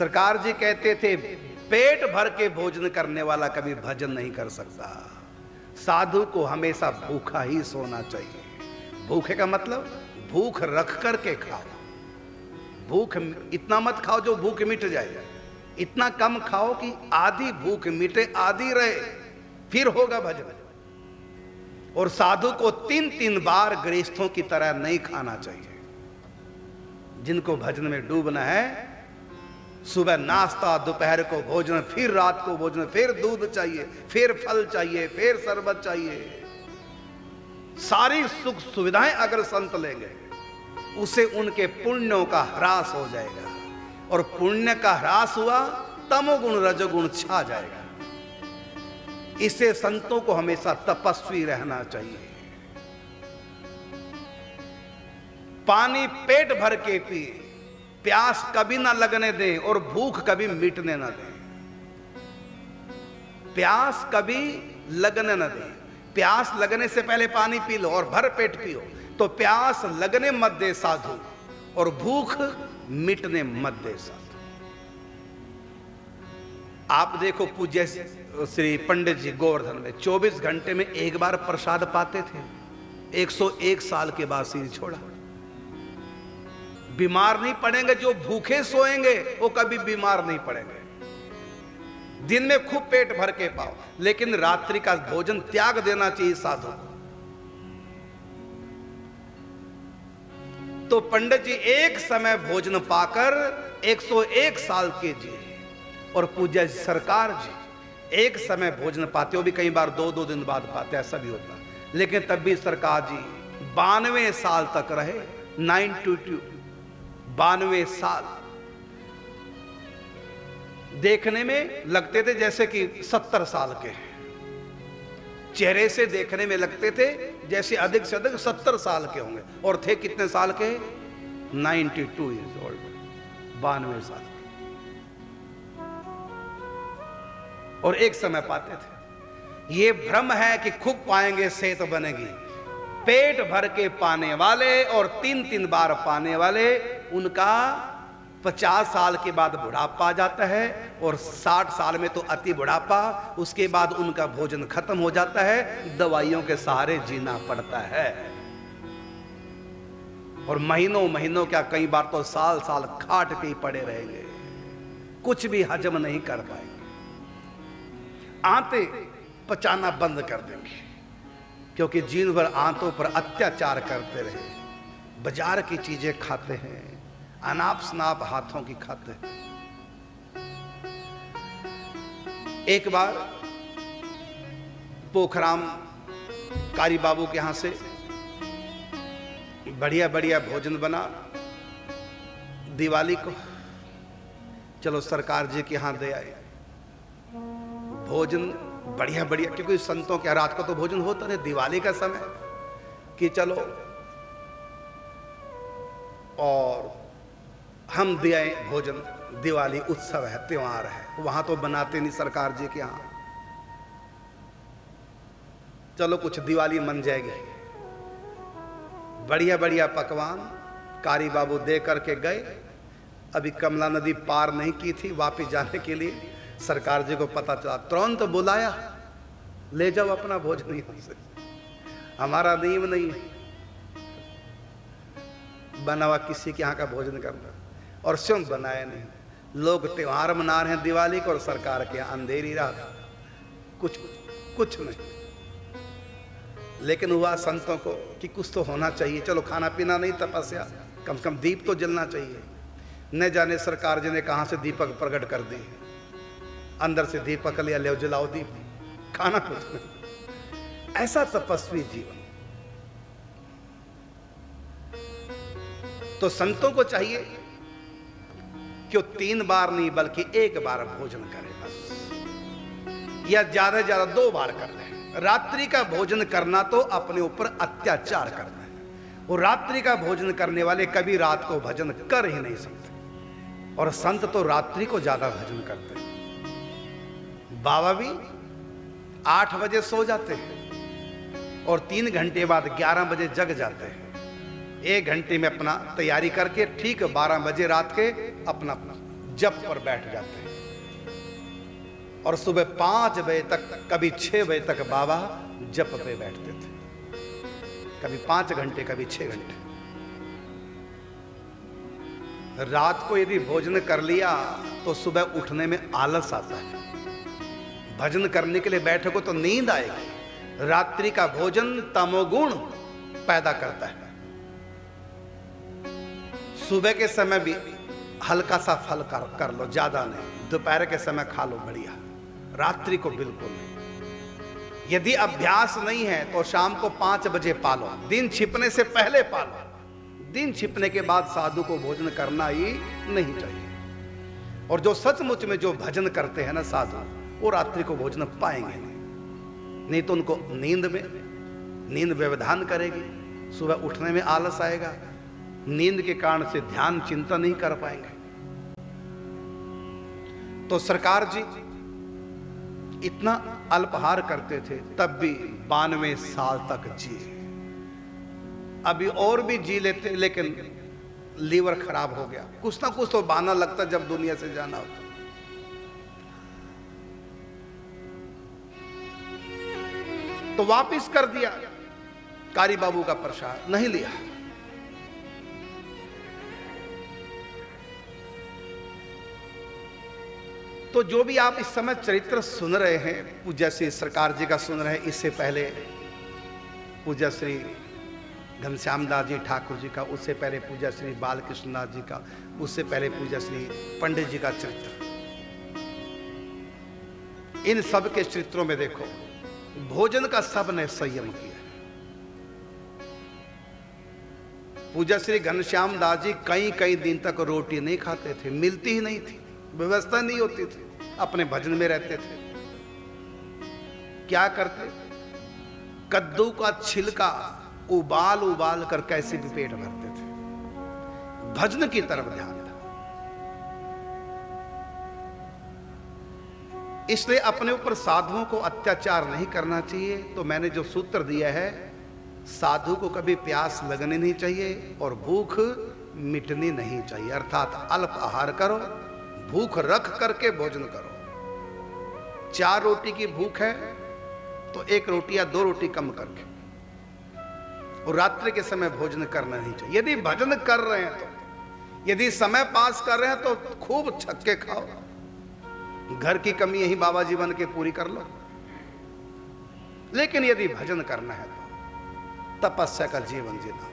सरकार जी कहते थे पेट भर के भोजन करने वाला कभी भजन नहीं कर सकता। साधु को हमेशा भूखा ही सोना चाहिए। भूखे का मतलब भूख रख कर के खाओ। भूख इतना मत खाओ जो भूख मिट जाए, इतना कम खाओ कि आधी भूख मिटे आधी रहे, फिर होगा भजन। और साधु को 3-3 बार गृहस्थों की तरह नहीं खाना चाहिए। जिनको भजन में डूबना है, सुबह नाश्ता, दोपहर को भोजन, फिर रात को भोजन, फिर दूध चाहिए, फिर फल चाहिए, फिर शरबत चाहिए। सारी सुख सुविधाएं अगर संत लेंगे, उसे उनके पुण्यों का ह्रास हो जाएगा। और पुण्य का ह्रास हुआ, तमोगुण रजोगुण छा जाएगा। इससे संतों को हमेशा तपस्वी रहना चाहिए। पानी पेट भर के पिए, प्यास कभी ना लगने दें और भूख कभी मिटने ना दें। प्यास कभी लगने ना दें। प्यास लगने से पहले पानी पी लो और भर पेट पियो, तो प्यास लगने मत दे साधु, और भूख मिटने मत दे साधु। आप देखो पूज्य श्री पंडित जी गोवर्धन में 24 घंटे में एक बार प्रसाद पाते थे। 101 साल के बाद सिर छोड़ा। बीमार नहीं पड़ेंगे, जो भूखे सोएंगे वो कभी बीमार नहीं पड़ेंगे। दिन में खूब पेट भर के पाओ, लेकिन रात्रि का भोजन त्याग देना चाहिए साधु को। तो पंडित जी एक समय भोजन पाकर 101 साल के जिए। और पूज्य सरकार जी एक समय भोजन पाते हो भी कई बार 2-2 दिन बाद पाते, ऐसा भी होता। लेकिन तब भी सरकार जी 92 साल तक रहे। 92 साल देखने में लगते थे जैसे कि 70 साल के। चेहरे से देखने में लगते थे जैसे अधिक से अधिक 70 साल के होंगे, और थे कितने साल के? 92 ईयर्स ओल्ड, 92 साल। और एक समय पाते थे। ये भ्रम है कि खूब पाएंगे सेहत बनेगी। पेट भर के पाने वाले और 3-3 बार पाने वाले, उनका 50 साल के बाद बुढ़ापा आ जाता है, और 60 साल में तो अति बुढ़ापा, उसके बाद उनका भोजन खत्म हो जाता है। दवाइयों के सहारे जीना पड़ता है। और महीनों महीनों क्या, कई बार तो साल साल खाट पे ही पड़े रहेंगे, कुछ भी हजम नहीं कर पाएंगे। आंते पचाना बंद कर देंगे, क्योंकि जीवन भर आंतों पर अत्याचार करते रहे। बाजार की चीजें खाते हैं, अनाप शनाप हाथों की खाते हैं। एक बार पोखराम कारी बाबू के यहां से बढ़िया बढ़िया भोजन बना। दिवाली को चलो सरकार जी के यहां दे आए भोजन बढ़िया बढ़िया, क्योंकि संतों के रात को तो भोजन होता नहीं, दिवाली का समय कि चलो और हम दे आए भोजन। दिवाली उत्सव है, त्योहार है, वहां तो बनाते नहीं सरकार जी के यहां। चलो कुछ दिवाली मन जाएगी। बढ़िया बढ़िया पकवान कारी बाबू दे करके गए। अभी कमला नदी पार नहीं की थी, वापस जाने के लिए सरकार जी को पता चला, तुरंत बुलाया, ले जाओ अपना भोजन यहां से, हमारा नियम नहीं है बना हुआ किसी के यहां का भोजन करना। और स्वयं बनाया नहीं। लोग त्योहार मना रहे हैं दिवाली को, और सरकार के यहां अंधेरी रात, कुछ नहीं। लेकिन हुआ संतों को कि कुछ तो होना चाहिए। चलो खाना पीना नहीं, तपस्या, कम से कम दीप तो जलना चाहिए। न जाने सरकार जी ने कहां से दीपक प्रकट कर दी, अंदर से दीपक लिया, ले जलाओ दीप, खाना कुछ नहीं। ऐसा तपस्वी जीवन। तो संतों को चाहिए कि वो 3 बार नहीं बल्कि 1 बार भोजन करें बस, या ज्यादा से ज्यादा 2 बार कर लें। रात्रि का भोजन करना तो अपने ऊपर अत्याचार करना है। वो रात्रि का भोजन करने वाले कभी रात को भजन कर ही नहीं सकते, और संत तो रात्रि को ज्यादा भजन करते हैं। बाबा भी 8 बजे सो जाते हैं और 3 घंटे बाद 11 बजे जग जाते हैं। 1 घंटे में अपना तैयारी करके ठीक 12 बजे रात के अपना जप पर बैठ जाते हैं और सुबह 5 बजे तक, कभी 6 बजे तक बाबा जप पे बैठते थे। कभी 5 घंटे, कभी 6 घंटे। रात को यदि भोजन कर लिया तो सुबह उठने में आलस आता है। भजन करने के लिए बैठे को तो नींद आएगी। रात्रि का भोजन तमोगुण पैदा करता है। सुबह के समय भी हल्का सा फल कर लो, ज्यादा नहीं। दोपहर के समय खा लो, बढ़िया। रात्रि को बिल्कुल नहीं। यदि अभ्यास नहीं है तो शाम को 5 बजे पालो, दिन छिपने से पहले पालो। दिन छिपने के बाद साधु को भोजन करना ही नहीं चाहिए। और जो सचमुच में जो भजन करते हैं ना साधु, वो रात्रि को भोजन पाएंगे नहीं तो उनको नींद व्यवधान करेगी, सुबह उठने में आलस आएगा, नींद के कारण से ध्यान चिंतन नहीं कर पाएंगे। तो सरकार जी इतना अल्पाहार करते थे, तब भी 92 साल तक जिए। अभी और भी जी लेते, लेकिन लीवर खराब हो गया। कुछ ना कुछ तो बहाना लगता जब दुनिया से जाना होता। तो वापिस कर दिया कारी बाबू का प्रसाद, नहीं लिया। तो जो भी आप इस समय चरित्र सुन रहे हैं, पूज्य श्री सरकार जी का सुन रहे हैं, इससे पहले पूज्य श्री घनश्याम दास जी ठाकुर जी का, उससे पहले पूज्य श्री बालकृष्ण दास जी का, उससे पहले पूज्य श्री पंडित जी का चरित्र, इन सब के चरित्रों में देखो भोजन का सब ने संयम किया। पूज्य श्री घनश्याम दास जी कई दिन तक रोटी नहीं खाते थे, मिलती ही नहीं थी, व्यवस्था नहीं होती थी, अपने भजन में रहते थे। क्या करते? कद्दू का छिलका उबाल कर कैसे भी पेट भरते थे। भजन की तरफ ध्यान था। इसलिए अपने ऊपर साधुओं को अत्याचार नहीं करना चाहिए। तो मैंने जो सूत्र दिया है, साधु को कभी प्यास लगनी नहीं चाहिए और भूख मिटनी नहीं चाहिए। अर्थात अल्प आहार करो, भूख रख करके भोजन करो। 4 रोटी की भूख है तो 1 रोटी या 2 रोटी कम करके, और रात्रि के समय भोजन करना नहीं चाहिए। यदि भजन कर रहे हैं तो, यदि समय पास कर रहे हैं तो खूब छक्के खाओ, घर की कमी यही बाबा जी बन के पूरी कर लो। लेकिन यदि भजन करना है तो तपस्या का जीवन जीना।